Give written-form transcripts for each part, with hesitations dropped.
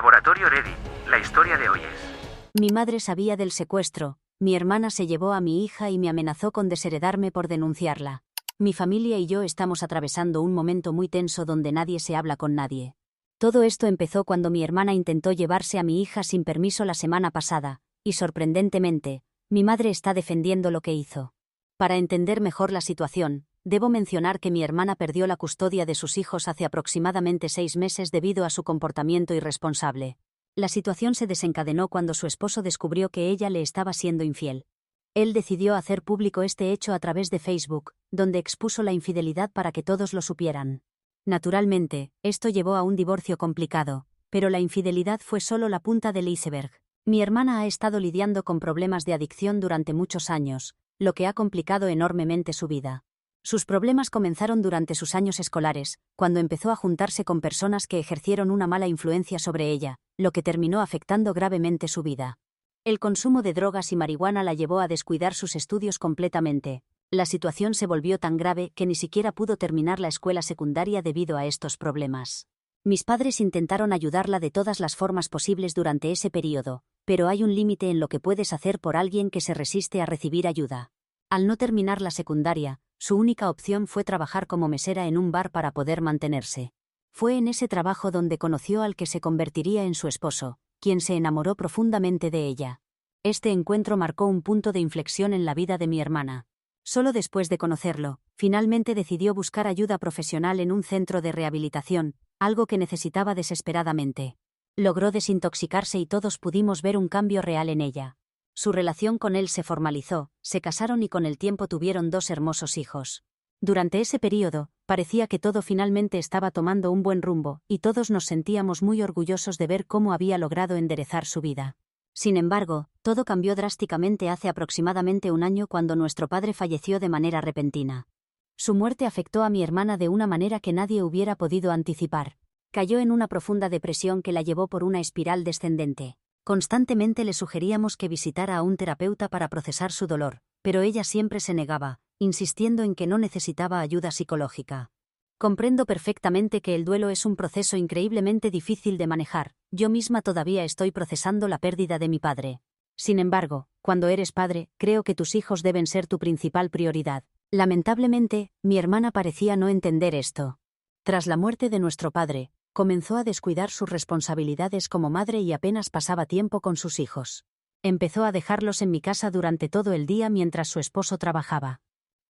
Laboratorio Ready, la historia de hoy es... Mi madre sabía del secuestro, mi hermana se llevó a mi hija y me amenazó con desheredarme por denunciarla. Mi familia y yo estamos atravesando un momento muy tenso donde nadie se habla con nadie. Todo esto empezó cuando mi hermana intentó llevarse a mi hija sin permiso la semana pasada, y sorprendentemente, mi madre está defendiendo lo que hizo. Para entender mejor la situación, debo mencionar que mi hermana perdió la custodia de sus hijos hace aproximadamente 6 meses debido a su comportamiento irresponsable. La situación se desencadenó cuando su esposo descubrió que ella le estaba siendo infiel. Él decidió hacer público este hecho a través de Facebook, donde expuso la infidelidad para que todos lo supieran. Naturalmente, esto llevó a un divorcio complicado, pero la infidelidad fue solo la punta del iceberg. Mi hermana ha estado lidiando con problemas de adicción durante muchos años, lo que ha complicado enormemente su vida. Sus problemas comenzaron durante sus años escolares, cuando empezó a juntarse con personas que ejercieron una mala influencia sobre ella, lo que terminó afectando gravemente su vida. El consumo de drogas y marihuana la llevó a descuidar sus estudios completamente. La situación se volvió tan grave que ni siquiera pudo terminar la escuela secundaria debido a estos problemas. Mis padres intentaron ayudarla de todas las formas posibles durante ese periodo, pero hay un límite en lo que puedes hacer por alguien que se resiste a recibir ayuda. Al no terminar la secundaria, su única opción fue trabajar como mesera en un bar para poder mantenerse. Fue en ese trabajo donde conoció al que se convertiría en su esposo, quien se enamoró profundamente de ella. Este encuentro marcó un punto de inflexión en la vida de mi hermana. Solo después de conocerlo, finalmente decidió buscar ayuda profesional en un centro de rehabilitación, algo que necesitaba desesperadamente. Logró desintoxicarse y todos pudimos ver un cambio real en ella. Su relación con él se formalizó, se casaron y con el tiempo tuvieron 2 hermosos hijos. Durante ese período, parecía que todo finalmente estaba tomando un buen rumbo, y todos nos sentíamos muy orgullosos de ver cómo había logrado enderezar su vida. Sin embargo, todo cambió drásticamente hace aproximadamente un año cuando nuestro padre falleció de manera repentina. Su muerte afectó a mi hermana de una manera que nadie hubiera podido anticipar. Cayó en una profunda depresión que la llevó por una espiral descendente. Constantemente le sugeríamos que visitara a un terapeuta para procesar su dolor, pero ella siempre se negaba, insistiendo en que no necesitaba ayuda psicológica. Comprendo perfectamente que el duelo es un proceso increíblemente difícil de manejar. Yo misma todavía estoy procesando la pérdida de mi padre. Sin embargo, cuando eres padre, creo que tus hijos deben ser tu principal prioridad. Lamentablemente, mi hermana parecía no entender esto. Tras la muerte de nuestro padre, comenzó a descuidar sus responsabilidades como madre y apenas pasaba tiempo con sus hijos. Empezó a dejarlos en mi casa durante todo el día mientras su esposo trabajaba.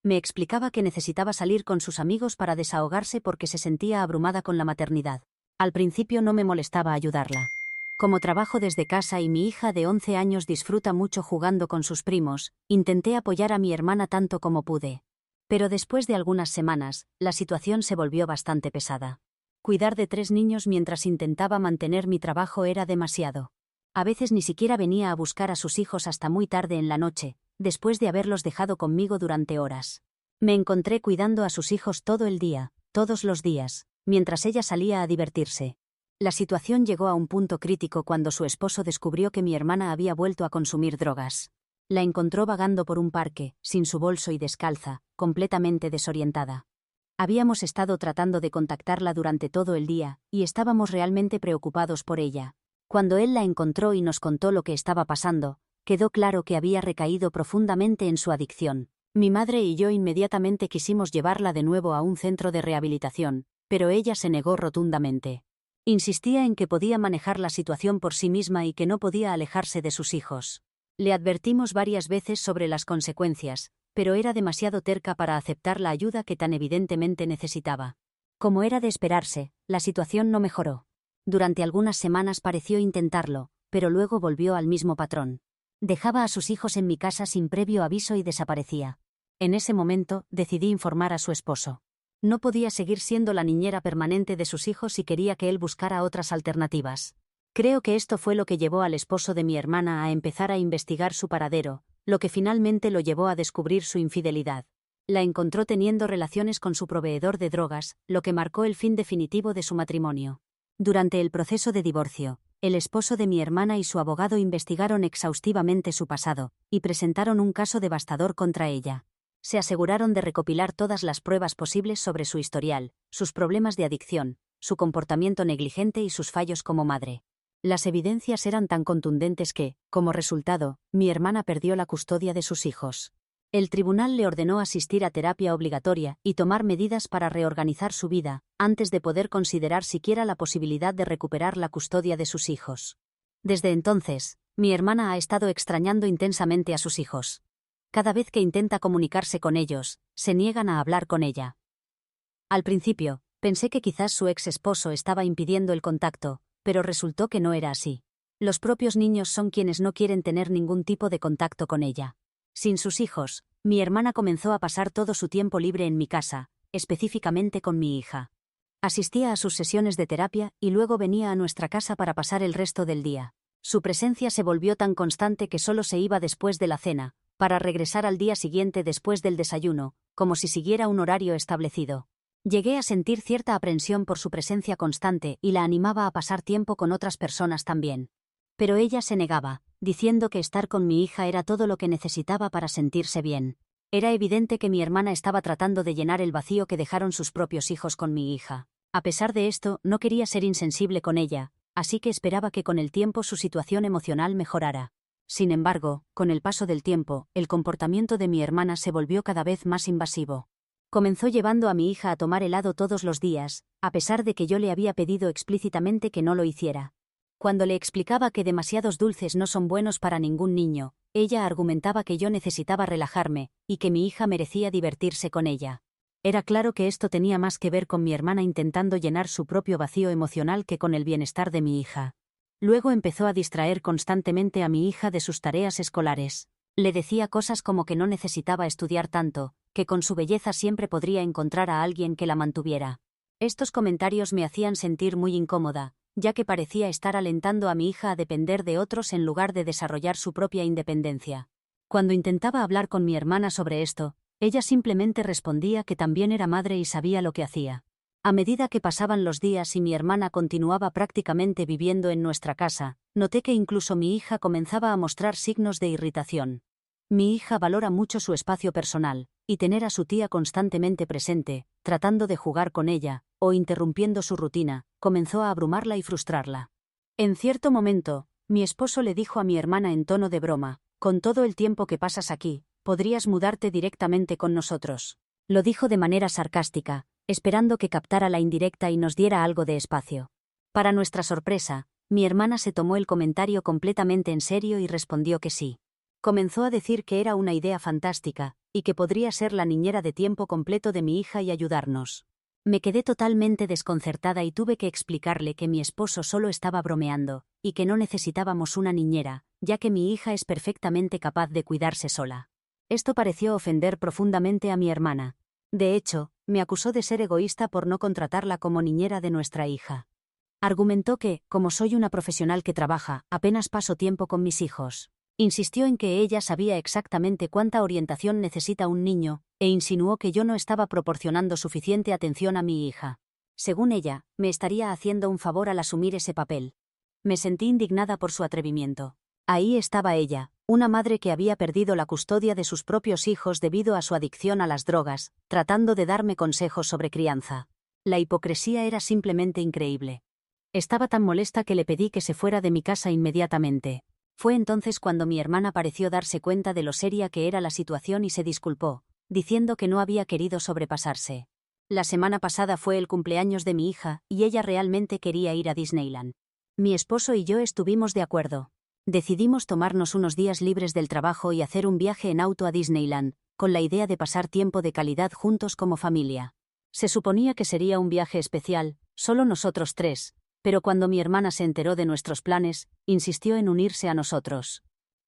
Me explicaba que necesitaba salir con sus amigos para desahogarse porque se sentía abrumada con la maternidad. Al principio no me molestaba ayudarla. Como trabajo desde casa y mi hija de 11 años disfruta mucho jugando con sus primos, intenté apoyar a mi hermana tanto como pude. Pero después de algunas semanas, la situación se volvió bastante pesada. Cuidar de 3 niños mientras intentaba mantener mi trabajo era demasiado. A veces ni siquiera venía a buscar a sus hijos hasta muy tarde en la noche, después de haberlos dejado conmigo durante horas. Me encontré cuidando a sus hijos todo el día, todos los días, mientras ella salía a divertirse. La situación llegó a un punto crítico cuando su esposo descubrió que mi hermana había vuelto a consumir drogas. La encontró vagando por un parque, sin su bolso y descalza, completamente desorientada. Habíamos estado tratando de contactarla durante todo el día, y estábamos realmente preocupados por ella. Cuando él la encontró y nos contó lo que estaba pasando, quedó claro que había recaído profundamente en su adicción. Mi madre y yo inmediatamente quisimos llevarla de nuevo a un centro de rehabilitación, pero ella se negó rotundamente. Insistía en que podía manejar la situación por sí misma y que no podía alejarse de sus hijos. Le advertimos varias veces sobre las consecuencias, pero era demasiado terca para aceptar la ayuda que tan evidentemente necesitaba. Como era de esperarse, la situación no mejoró. Durante algunas semanas pareció intentarlo, pero luego volvió al mismo patrón. Dejaba a sus hijos en mi casa sin previo aviso y desaparecía. En ese momento, decidí informar a su esposo. No podía seguir siendo la niñera permanente de sus hijos y quería que él buscara otras alternativas. Creo que esto fue lo que llevó al esposo de mi hermana a empezar a investigar su paradero, lo que finalmente lo llevó a descubrir su infidelidad. La encontró teniendo relaciones con su proveedor de drogas, lo que marcó el fin definitivo de su matrimonio. Durante el proceso de divorcio, el esposo de mi hermana y su abogado investigaron exhaustivamente su pasado, y presentaron un caso devastador contra ella. Se aseguraron de recopilar todas las pruebas posibles sobre su historial, sus problemas de adicción, su comportamiento negligente y sus fallos como madre. Las evidencias eran tan contundentes que, como resultado, mi hermana perdió la custodia de sus hijos. El tribunal le ordenó asistir a terapia obligatoria y tomar medidas para reorganizar su vida, antes de poder considerar siquiera la posibilidad de recuperar la custodia de sus hijos. Desde entonces, mi hermana ha estado extrañando intensamente a sus hijos. Cada vez que intenta comunicarse con ellos, se niegan a hablar con ella. Al principio, pensé que quizás su ex esposo estaba impidiendo el contacto, pero resultó que no era así. Los propios niños son quienes no quieren tener ningún tipo de contacto con ella. Sin sus hijos, mi hermana comenzó a pasar todo su tiempo libre en mi casa, específicamente con mi hija. Asistía a sus sesiones de terapia y luego venía a nuestra casa para pasar el resto del día. Su presencia se volvió tan constante que solo se iba después de la cena, para regresar al día siguiente después del desayuno, como si siguiera un horario establecido. Llegué a sentir cierta aprensión por su presencia constante y la animaba a pasar tiempo con otras personas también. Pero ella se negaba, diciendo que estar con mi hija era todo lo que necesitaba para sentirse bien. Era evidente que mi hermana estaba tratando de llenar el vacío que dejaron sus propios hijos con mi hija. A pesar de esto, no quería ser insensible con ella, así que esperaba que con el tiempo su situación emocional mejorara. Sin embargo, con el paso del tiempo, el comportamiento de mi hermana se volvió cada vez más invasivo. Comenzó llevando a mi hija a tomar helado todos los días, a pesar de que yo le había pedido explícitamente que no lo hiciera. Cuando le explicaba que demasiados dulces no son buenos para ningún niño, ella argumentaba que yo necesitaba relajarme, y que mi hija merecía divertirse con ella. Era claro que esto tenía más que ver con mi hermana intentando llenar su propio vacío emocional que con el bienestar de mi hija. Luego empezó a distraer constantemente a mi hija de sus tareas escolares. Le decía cosas como que no necesitaba estudiar tanto, que con su belleza siempre podría encontrar a alguien que la mantuviera. Estos comentarios me hacían sentir muy incómoda, ya que parecía estar alentando a mi hija a depender de otros en lugar de desarrollar su propia independencia. Cuando intentaba hablar con mi hermana sobre esto, ella simplemente respondía que también era madre y sabía lo que hacía. A medida que pasaban los días y mi hermana continuaba prácticamente viviendo en nuestra casa, noté que incluso mi hija comenzaba a mostrar signos de irritación. Mi hija valora mucho su espacio personal, y tener a su tía constantemente presente, tratando de jugar con ella, o interrumpiendo su rutina, comenzó a abrumarla y frustrarla. En cierto momento, mi esposo le dijo a mi hermana en tono de broma: «Con todo el tiempo que pasas aquí, podrías mudarte directamente con nosotros». Lo dijo de manera sarcástica, esperando que captara la indirecta y nos diera algo de espacio. Para nuestra sorpresa, mi hermana se tomó el comentario completamente en serio y respondió que sí. Comenzó a decir que era una idea fantástica, y que podría ser la niñera de tiempo completo de mi hija y ayudarnos. Me quedé totalmente desconcertada y tuve que explicarle que mi esposo solo estaba bromeando, y que no necesitábamos una niñera, ya que mi hija es perfectamente capaz de cuidarse sola. Esto pareció ofender profundamente a mi hermana. De hecho, me acusó de ser egoísta por no contratarla como niñera de nuestra hija. Argumentó que, como soy una profesional que trabaja, apenas paso tiempo con mis hijos. Insistió en que ella sabía exactamente cuánta orientación necesita un niño, e insinuó que yo no estaba proporcionando suficiente atención a mi hija. Según ella, me estaría haciendo un favor al asumir ese papel. Me sentí indignada por su atrevimiento. Ahí estaba ella, una madre que había perdido la custodia de sus propios hijos debido a su adicción a las drogas, tratando de darme consejos sobre crianza. La hipocresía era simplemente increíble. Estaba tan molesta que le pedí que se fuera de mi casa inmediatamente. Fue entonces cuando mi hermana pareció darse cuenta de lo seria que era la situación y se disculpó, diciendo que no había querido sobrepasarse. La semana pasada fue el cumpleaños de mi hija y ella realmente quería ir a Disneyland. Mi esposo y yo estuvimos de acuerdo. Decidimos tomarnos unos días libres del trabajo y hacer un viaje en auto a Disneyland, con la idea de pasar tiempo de calidad juntos como familia. Se suponía que sería un viaje especial, solo nosotros tres, pero cuando mi hermana se enteró de nuestros planes, insistió en unirse a nosotros.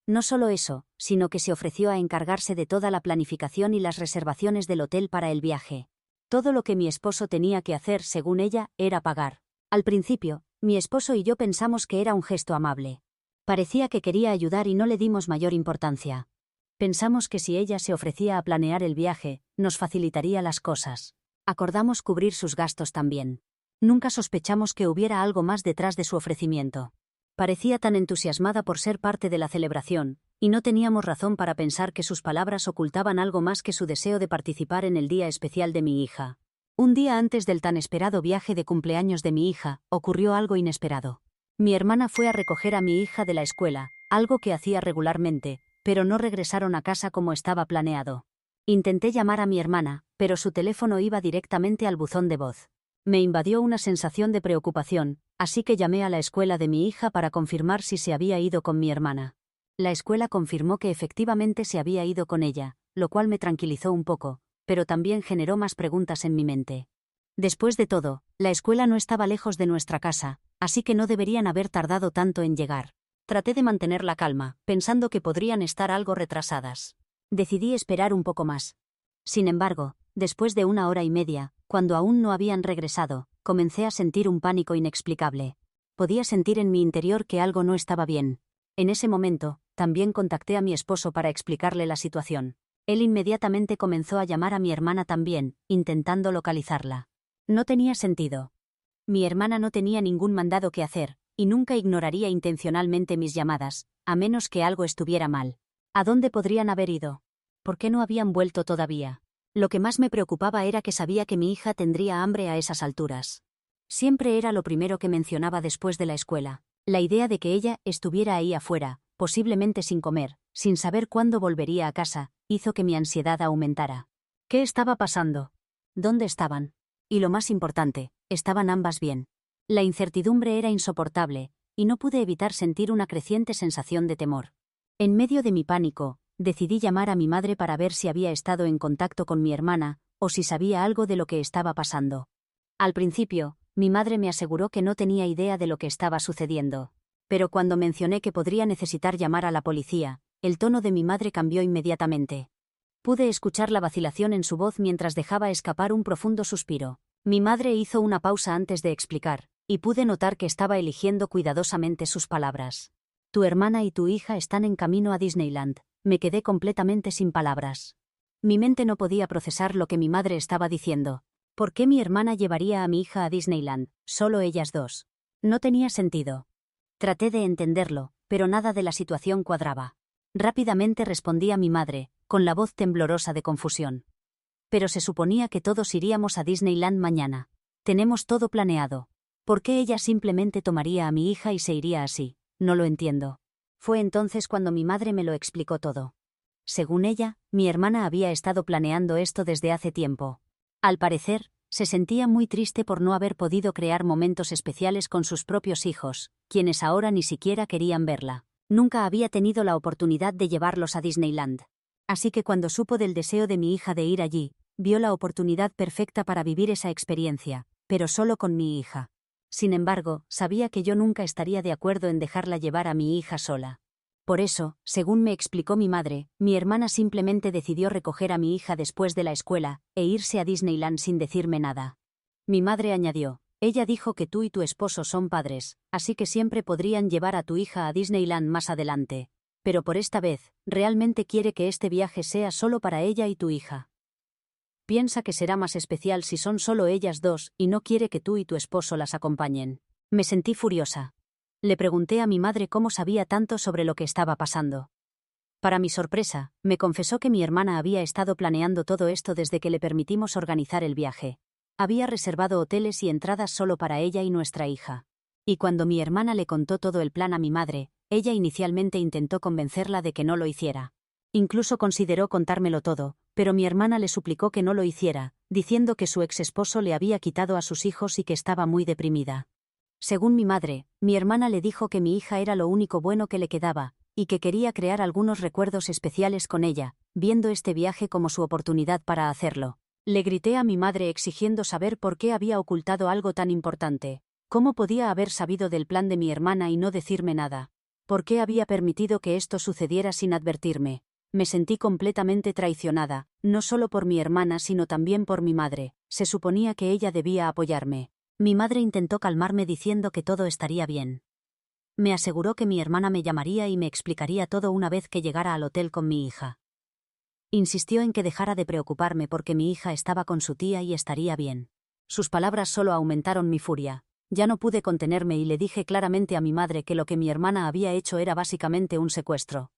No solo eso, sino que se ofreció a encargarse de toda la planificación y las reservaciones del hotel para el viaje. Todo lo que mi esposo tenía que hacer, según ella, era pagar. Al principio, mi esposo y yo pensamos que era un gesto amable. Parecía que quería ayudar y no le dimos mayor importancia. Pensamos que si ella se ofrecía a planear el viaje, nos facilitaría las cosas. Acordamos cubrir sus gastos también. Nunca sospechamos que hubiera algo más detrás de su ofrecimiento. Parecía tan entusiasmada por ser parte de la celebración, y no teníamos razón para pensar que sus palabras ocultaban algo más que su deseo de participar en el día especial de mi hija. Un día antes del tan esperado viaje de cumpleaños de mi hija, ocurrió algo inesperado. Mi hermana fue a recoger a mi hija de la escuela, algo que hacía regularmente, pero no regresaron a casa como estaba planeado. Intenté llamar a mi hermana, pero su teléfono iba directamente al buzón de voz. Me invadió una sensación de preocupación, así que llamé a la escuela de mi hija para confirmar si se había ido con mi hermana. La escuela confirmó que efectivamente se había ido con ella, lo cual me tranquilizó un poco, pero también generó más preguntas en mi mente. Después de todo, la escuela no estaba lejos de nuestra casa, así que no deberían haber tardado tanto en llegar. Traté de mantener la calma, pensando que podrían estar algo retrasadas. Decidí esperar un poco más. Sin embargo, después de 1 hora y media, cuando aún no habían regresado, comencé a sentir un pánico inexplicable. Podía sentir en mi interior que algo no estaba bien. En ese momento, también contacté a mi esposo para explicarle la situación. Él inmediatamente comenzó a llamar a mi hermana también, intentando localizarla. No tenía sentido. Mi hermana no tenía ningún mandado que hacer, y nunca ignoraría intencionalmente mis llamadas, a menos que algo estuviera mal. ¿A dónde podrían haber ido? ¿Por qué no habían vuelto todavía? Lo que más me preocupaba era que sabía que mi hija tendría hambre a esas alturas. Siempre era lo primero que mencionaba después de la escuela. La idea de que ella estuviera ahí afuera, posiblemente sin comer, sin saber cuándo volvería a casa, hizo que mi ansiedad aumentara. ¿Qué estaba pasando? ¿Dónde estaban? Y lo más importante, ¿estaban ambas bien? La incertidumbre era insoportable, y no pude evitar sentir una creciente sensación de temor. En medio de mi pánico, decidí llamar a mi madre para ver si había estado en contacto con mi hermana, o si sabía algo de lo que estaba pasando. Al principio, mi madre me aseguró que no tenía idea de lo que estaba sucediendo. Pero cuando mencioné que podría necesitar llamar a la policía, el tono de mi madre cambió inmediatamente. Pude escuchar la vacilación en su voz mientras dejaba escapar un profundo suspiro. Mi madre hizo una pausa antes de explicar, y pude notar que estaba eligiendo cuidadosamente sus palabras. Tu hermana y tu hija están en camino a Disneyland. Me quedé completamente sin palabras. Mi mente no podía procesar lo que mi madre estaba diciendo. ¿Por qué mi hermana llevaría a mi hija a Disneyland, solo ellas dos? No tenía sentido. Traté de entenderlo, pero nada de la situación cuadraba. Rápidamente respondí a mi madre, con la voz temblorosa de confusión. Pero se suponía que todos iríamos a Disneyland mañana. Tenemos todo planeado. ¿Por qué ella simplemente tomaría a mi hija y se iría así? No lo entiendo. Fue entonces cuando mi madre me lo explicó todo. Según ella, mi hermana había estado planeando esto desde hace tiempo. Al parecer, se sentía muy triste por no haber podido crear momentos especiales con sus propios hijos, quienes ahora ni siquiera querían verla. Nunca había tenido la oportunidad de llevarlos a Disneyland. Así que cuando supo del deseo de mi hija de ir allí, vio la oportunidad perfecta para vivir esa experiencia, pero solo con mi hija. Sin embargo, sabía que yo nunca estaría de acuerdo en dejarla llevar a mi hija sola. Por eso, según me explicó mi madre, mi hermana simplemente decidió recoger a mi hija después de la escuela, e irse a Disneyland sin decirme nada. Mi madre añadió, ella dijo que tú y tu esposo son padres, así que siempre podrían llevar a tu hija a Disneyland más adelante. Pero por esta vez, realmente quiere que este viaje sea solo para ella y tu hija. Piensa que será más especial si son solo ellas dos y no quiere que tú y tu esposo las acompañen. Me sentí furiosa. Le pregunté a mi madre cómo sabía tanto sobre lo que estaba pasando. Para mi sorpresa, me confesó que mi hermana había estado planeando todo esto desde que le permitimos organizar el viaje. Había reservado hoteles y entradas solo para ella y nuestra hija. Y cuando mi hermana le contó todo el plan a mi madre, ella inicialmente intentó convencerla de que no lo hiciera. Incluso consideró contármelo todo, pero mi hermana le suplicó que no lo hiciera, diciendo que su ex esposo le había quitado a sus hijos y que estaba muy deprimida. Según mi madre, mi hermana le dijo que mi hija era lo único bueno que le quedaba, y que quería crear algunos recuerdos especiales con ella, viendo este viaje como su oportunidad para hacerlo. Le grité a mi madre exigiendo saber por qué había ocultado algo tan importante. ¿Cómo podía haber sabido del plan de mi hermana y no decirme nada? ¿Por qué había permitido que esto sucediera sin advertirme? Me sentí completamente traicionada, no solo por mi hermana sino también por mi madre. Se suponía que ella debía apoyarme. Mi madre intentó calmarme diciendo que todo estaría bien. Me aseguró que mi hermana me llamaría y me explicaría todo una vez que llegara al hotel con mi hija. Insistió en que dejara de preocuparme porque mi hija estaba con su tía y estaría bien. Sus palabras solo aumentaron mi furia. Ya no pude contenerme y le dije claramente a mi madre que lo que mi hermana había hecho era básicamente un secuestro.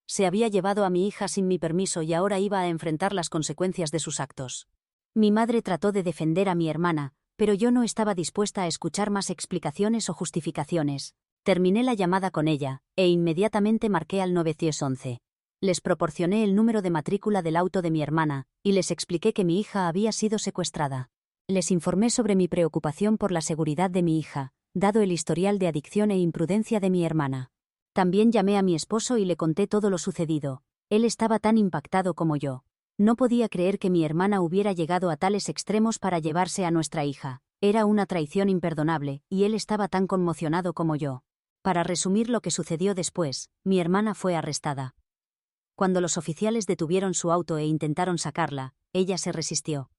Se había llevado a mi hija sin mi permiso y ahora iba a enfrentar las consecuencias de sus actos. Mi madre trató de defender a mi hermana, pero yo no estaba dispuesta a escuchar más explicaciones o justificaciones. Terminé la llamada con ella, e inmediatamente marqué al 911. Les proporcioné el número de matrícula del auto de mi hermana, y les expliqué que mi hija había sido secuestrada. Les informé sobre mi preocupación por la seguridad de mi hija, dado el historial de adicción e imprudencia de mi hermana. También llamé a mi esposo y le conté todo lo sucedido. Él estaba tan impactado como yo. No podía creer que mi hermana hubiera llegado a tales extremos para llevarse a nuestra hija. Era una traición imperdonable, y él estaba tan conmocionado como yo. Para resumir lo que sucedió después, mi hermana fue arrestada. Cuando los oficiales detuvieron su auto e intentaron sacarla, ella se resistió.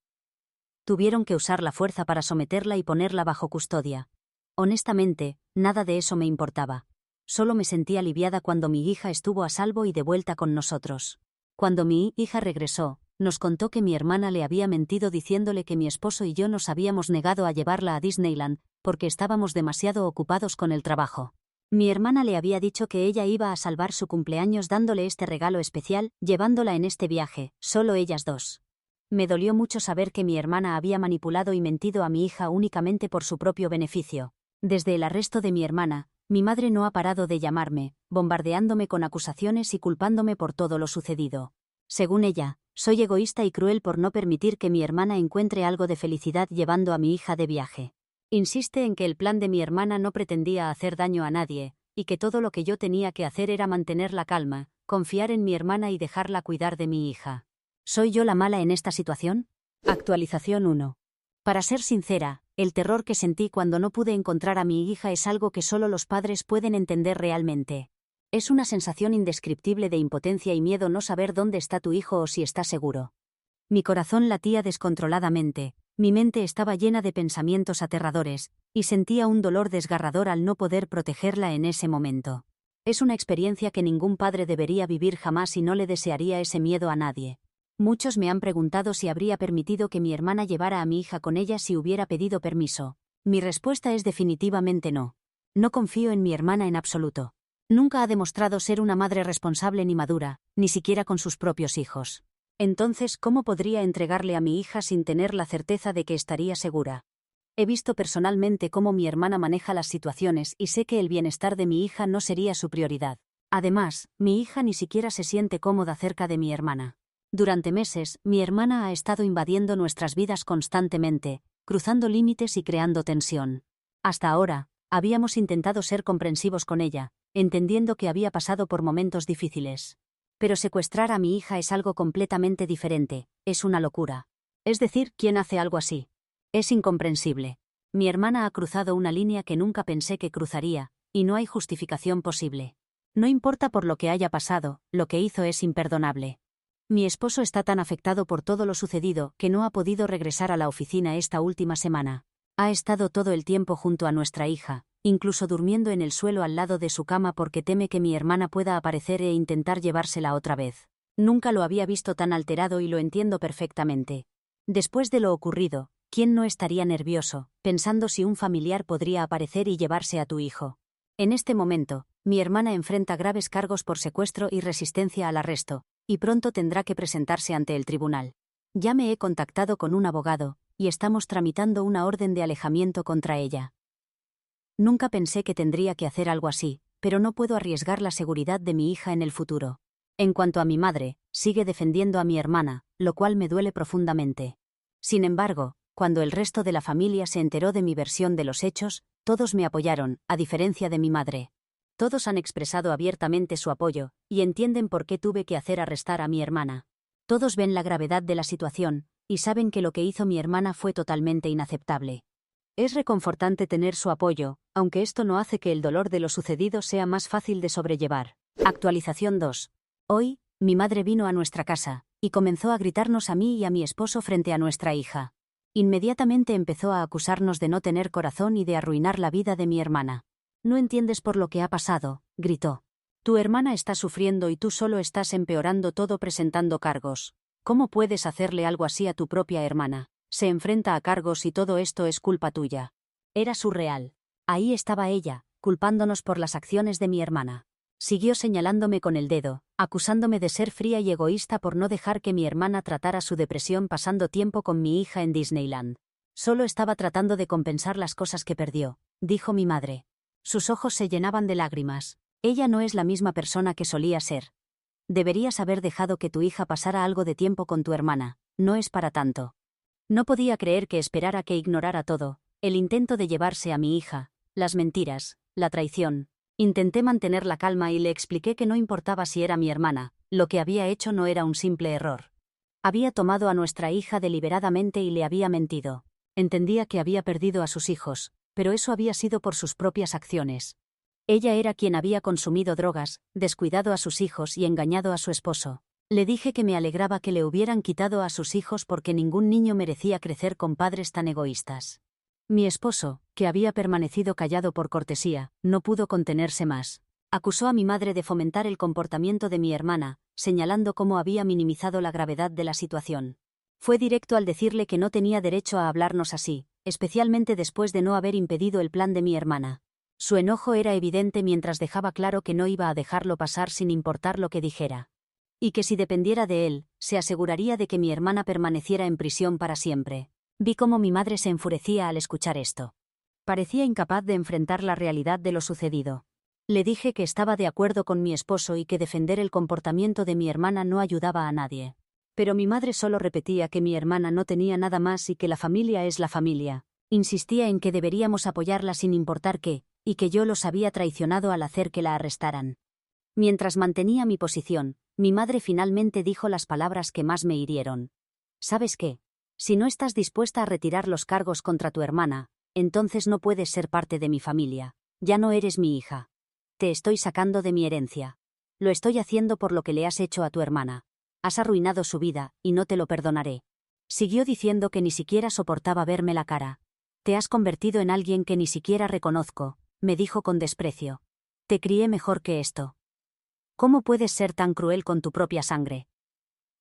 Tuvieron que usar la fuerza para someterla y ponerla bajo custodia. Honestamente, nada de eso me importaba. Solo me sentí aliviada cuando mi hija estuvo a salvo y de vuelta con nosotros. Cuando mi hija regresó, nos contó que mi hermana le había mentido diciéndole que mi esposo y yo nos habíamos negado a llevarla a Disneyland, porque estábamos demasiado ocupados con el trabajo. Mi hermana le había dicho que ella iba a salvar su cumpleaños dándole este regalo especial, llevándola en este viaje, solo ellas dos. Me dolió mucho saber que mi hermana había manipulado y mentido a mi hija únicamente por su propio beneficio. Desde el arresto de mi hermana, mi madre no ha parado de llamarme, bombardeándome con acusaciones y culpándome por todo lo sucedido. Según ella, soy egoísta y cruel por no permitir que mi hermana encuentre algo de felicidad llevando a mi hija de viaje. Insiste en que el plan de mi hermana no pretendía hacer daño a nadie, y que todo lo que yo tenía que hacer era mantener la calma, confiar en mi hermana y dejarla cuidar de mi hija. ¿Soy yo la mala en esta situación? Actualización 1. Para ser sincera, el terror que sentí cuando no pude encontrar a mi hija es algo que solo los padres pueden entender realmente. Es una sensación indescriptible de impotencia y miedo no saber dónde está tu hijo o si está seguro. Mi corazón latía descontroladamente, mi mente estaba llena de pensamientos aterradores, y sentía un dolor desgarrador al no poder protegerla en ese momento. Es una experiencia que ningún padre debería vivir jamás y no le desearía ese miedo a nadie. Muchos me han preguntado si habría permitido que mi hermana llevara a mi hija con ella si hubiera pedido permiso. Mi respuesta es definitivamente no. No confío en mi hermana en absoluto. Nunca ha demostrado ser una madre responsable ni madura, ni siquiera con sus propios hijos. Entonces, ¿cómo podría entregarle a mi hija sin tener la certeza de que estaría segura? He visto personalmente cómo mi hermana maneja las situaciones y sé que el bienestar de mi hija no sería su prioridad. Además, mi hija ni siquiera se siente cómoda cerca de mi hermana. Durante meses, mi hermana ha estado invadiendo nuestras vidas constantemente, cruzando límites y creando tensión. Hasta ahora, habíamos intentado ser comprensivos con ella, entendiendo que había pasado por momentos difíciles. Pero secuestrar a mi hija es algo completamente diferente, es una locura. Es decir, ¿quién hace algo así? Es incomprensible. Mi hermana ha cruzado una línea que nunca pensé que cruzaría, y no hay justificación posible. No importa por lo que haya pasado, lo que hizo es imperdonable. Mi esposo está tan afectado por todo lo sucedido que no ha podido regresar a la oficina esta última semana. Ha estado todo el tiempo junto a nuestra hija, incluso durmiendo en el suelo al lado de su cama porque teme que mi hermana pueda aparecer e intentar llevársela otra vez. Nunca lo había visto tan alterado y lo entiendo perfectamente. Después de lo ocurrido, ¿quién no estaría nervioso, pensando si un familiar podría aparecer y llevarse a tu hijo? En este momento, mi hermana enfrenta graves cargos por secuestro y resistencia al arresto, y pronto tendrá que presentarse ante el tribunal. Ya me he contactado con un abogado, y estamos tramitando una orden de alejamiento contra ella. Nunca pensé que tendría que hacer algo así, pero no puedo arriesgar la seguridad de mi hija en el futuro. En cuanto a mi madre, sigue defendiendo a mi hermana, lo cual me duele profundamente. Sin embargo, cuando el resto de la familia se enteró de mi versión de los hechos, todos me apoyaron, a diferencia de mi madre. Todos han expresado abiertamente su apoyo, y entienden por qué tuve que hacer arrestar a mi hermana. Todos ven la gravedad de la situación, y saben que lo que hizo mi hermana fue totalmente inaceptable. Es reconfortante tener su apoyo, aunque esto no hace que el dolor de lo sucedido sea más fácil de sobrellevar. Actualización 2. Hoy, mi madre vino a nuestra casa, y comenzó a gritarnos a mí y a mi esposo frente a nuestra hija. Inmediatamente empezó a acusarnos de no tener corazón y de arruinar la vida de mi hermana. No entiendes por lo que ha pasado, gritó. Tu hermana está sufriendo y tú solo estás empeorando todo presentando cargos. ¿Cómo puedes hacerle algo así a tu propia hermana? Se enfrenta a cargos y todo esto es culpa tuya. Era surreal. Ahí estaba ella, culpándonos por las acciones de mi hermana. Siguió señalándome con el dedo, acusándome de ser fría y egoísta por no dejar que mi hermana tratara su depresión pasando tiempo con mi hija en Disneyland. Solo estaba tratando de compensar las cosas que perdió, dijo mi madre. Sus ojos se llenaban de lágrimas. Ella no es la misma persona que solía ser. Deberías haber dejado que tu hija pasara algo de tiempo con tu hermana, no es para tanto. No podía creer que esperara que ignorara todo, el intento de llevarse a mi hija, las mentiras, la traición. Intenté mantener la calma y le expliqué que no importaba si era mi hermana, lo que había hecho no era un simple error. Había tomado a nuestra hija deliberadamente y le había mentido. Entendía que había perdido a sus hijos, pero eso había sido por sus propias acciones. Ella era quien había consumido drogas, descuidado a sus hijos y engañado a su esposo. Le dije que me alegraba que le hubieran quitado a sus hijos porque ningún niño merecía crecer con padres tan egoístas. Mi esposo, que había permanecido callado por cortesía, no pudo contenerse más. Acusó a mi madre de fomentar el comportamiento de mi hermana, señalando cómo había minimizado la gravedad de la situación. Fue directo al decirle que no tenía derecho a hablarnos así, especialmente después de no haber impedido el plan de mi hermana. Su enojo era evidente mientras dejaba claro que no iba a dejarlo pasar sin importar lo que dijera. Y que si dependiera de él, se aseguraría de que mi hermana permaneciera en prisión para siempre. Vi cómo mi madre se enfurecía al escuchar esto. Parecía incapaz de enfrentar la realidad de lo sucedido. Le dije que estaba de acuerdo con mi esposo y que defender el comportamiento de mi hermana no ayudaba a nadie. Pero mi madre solo repetía que mi hermana no tenía nada más y que la familia es la familia. Insistía en que deberíamos apoyarla sin importar qué, y que yo los había traicionado al hacer que la arrestaran. Mientras mantenía mi posición, mi madre finalmente dijo las palabras que más me hirieron. ¿Sabes qué? Si no estás dispuesta a retirar los cargos contra tu hermana, entonces no puedes ser parte de mi familia. Ya no eres mi hija. Te estoy sacando de mi herencia. Lo estoy haciendo por lo que le has hecho a tu hermana. Has arruinado su vida, y no te lo perdonaré. Siguió diciendo que ni siquiera soportaba verme la cara. Te has convertido en alguien que ni siquiera reconozco, me dijo con desprecio. Te crié mejor que esto. ¿Cómo puedes ser tan cruel con tu propia sangre?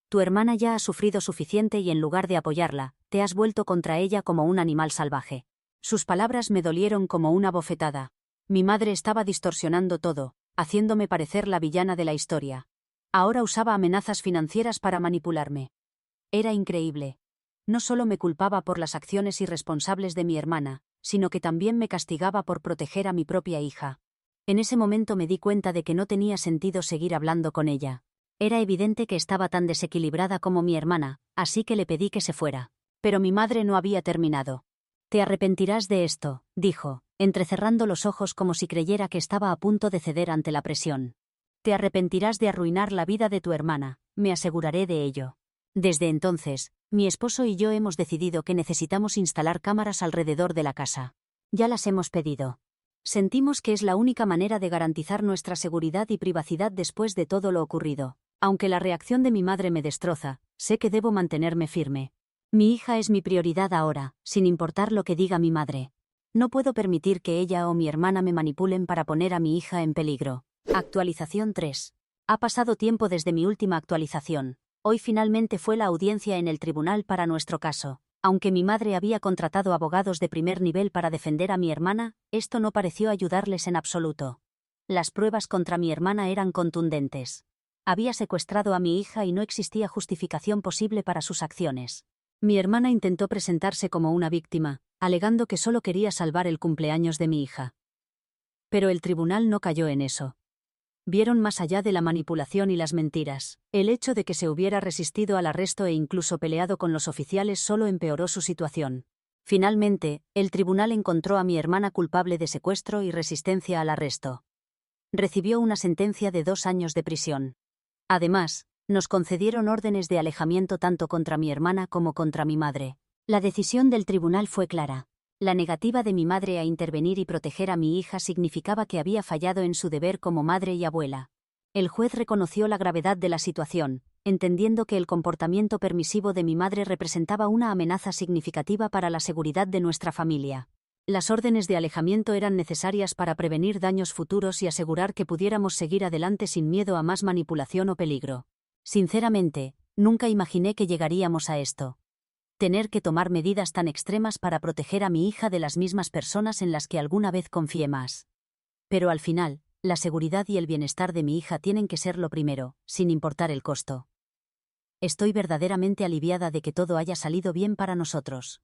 Tu hermana ya ha sufrido suficiente y en lugar de apoyarla, te has vuelto contra ella como un animal salvaje. Sus palabras me dolieron como una bofetada. Mi madre estaba distorsionando todo, haciéndome parecer la villana de la historia. Ahora usaba amenazas financieras para manipularme. Era increíble. No solo me culpaba por las acciones irresponsables de mi hermana, sino que también me castigaba por proteger a mi propia hija. En ese momento me di cuenta de que no tenía sentido seguir hablando con ella. Era evidente que estaba tan desequilibrada como mi hermana, así que le pedí que se fuera. Pero mi madre no había terminado. Te arrepentirás de esto, dijo, entrecerrando los ojos como si creyera que estaba a punto de ceder ante la presión. Te arrepentirás de arruinar la vida de tu hermana, me aseguraré de ello. Desde entonces, mi esposo y yo hemos decidido que necesitamos instalar cámaras alrededor de la casa. Ya las hemos pedido. Sentimos que es la única manera de garantizar nuestra seguridad y privacidad después de todo lo ocurrido. Aunque la reacción de mi madre me destroza, sé que debo mantenerme firme. Mi hija es mi prioridad ahora, sin importar lo que diga mi madre. No puedo permitir que ella o mi hermana me manipulen para poner a mi hija en peligro. Actualización 3. Ha pasado tiempo desde mi última actualización. Hoy finalmente fue la audiencia en el tribunal para nuestro caso. Aunque mi madre había contratado abogados de primer nivel para defender a mi hermana, esto no pareció ayudarles en absoluto. Las pruebas contra mi hermana eran contundentes. Había secuestrado a mi hija y no existía justificación posible para sus acciones. Mi hermana intentó presentarse como una víctima, alegando que solo quería salvar el cumpleaños de mi hija. Pero el tribunal no cayó en eso. Vieron más allá de la manipulación y las mentiras. El hecho de que se hubiera resistido al arresto e incluso peleado con los oficiales solo empeoró su situación. Finalmente, el tribunal encontró a mi hermana culpable de secuestro y resistencia al arresto. Recibió una sentencia de 2 años de prisión. Además, nos concedieron órdenes de alejamiento tanto contra mi hermana como contra mi madre. La decisión del tribunal fue clara. La negativa de mi madre a intervenir y proteger a mi hija significaba que había fallado en su deber como madre y abuela. El juez reconoció la gravedad de la situación, entendiendo que el comportamiento permisivo de mi madre representaba una amenaza significativa para la seguridad de nuestra familia. Las órdenes de alejamiento eran necesarias para prevenir daños futuros y asegurar que pudiéramos seguir adelante sin miedo a más manipulación o peligro. Sinceramente, nunca imaginé que llegaríamos a esto. Tener que tomar medidas tan extremas para proteger a mi hija de las mismas personas en las que alguna vez confié más. Pero al final, la seguridad y el bienestar de mi hija tienen que ser lo primero, sin importar el costo. Estoy verdaderamente aliviada de que todo haya salido bien para nosotros.